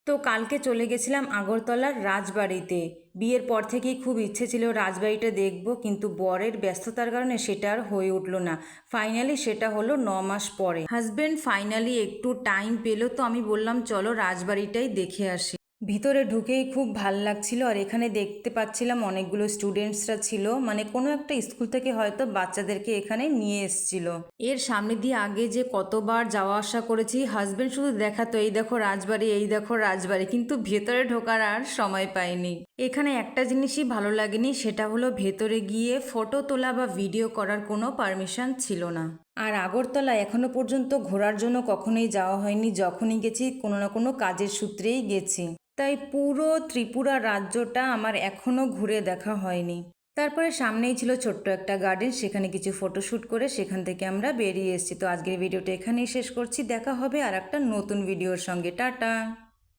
তো কালকে চলে গেছিলাম আগরতলার রাজবাড়িতে। বিয়ের পর থেকেই খুব ইচ্ছে ছিল রাজবাড়িটা দেখব, কিন্তু বরের ব্যস্ততার কারণে সেটা আর হয়ে উঠলো না। ফাইনালি সেটা হলো 9 মাস পরে। হাজব্যান্ড ফাইনালি একটু টাইম পেলো, তো আমি বললাম চলো রাজবাড়িটাই দেখে আসি। ভিতরে ঢুকেই খুব ভাল লাগছিল। আর এখানে দেখতে পাচ্ছিলাম অনেকগুলো স্টুডেন্টসরা ছিল, মানে কোনো একটা স্কুল থেকে হয়তো বাচ্চাদেরকে এখানে নিয়ে এসছিল। এর সামনে দিয়ে আগে যে কতবার যাওয়া আসা করেছি, হাজবেন্ড শুধু দেখাতো এই দেখো রাজবাড়ি, এই দেখো রাজবাড়ি, কিন্তু ভেতরে ঢোকার আর সময় পাইনি। এখানে একটা জিনিসই ভালো লাগেনি, সেটা হলো ভেতরে গিয়ে ফটো তোলা বা ভিডিও করার কোনো পারমিশন ছিল না। আর আগরতলা এখনো পর্যন্ত ঘোরার জন্য কখনোই যাওয়া হয়নি, যখনই গেছি কোনো না কোনো কাজের সূত্রেই গেছি। তাই পুরো ত্রিপুরা রাজ্যটা আমার এখনও ঘুরে দেখা হয়নি। তারপরে সামনেই ছিল ছোট্ট একটা গার্ডেন, সেখানে কিছু ফটোশ্যুট করে সেখান থেকে আমরা বেরিয়ে এসেছি। তো আজকের ভিডিওটা এখানেই শেষ করছি। দেখা হবে আর একটা নতুন ভিডিওর সঙ্গে। টাটা।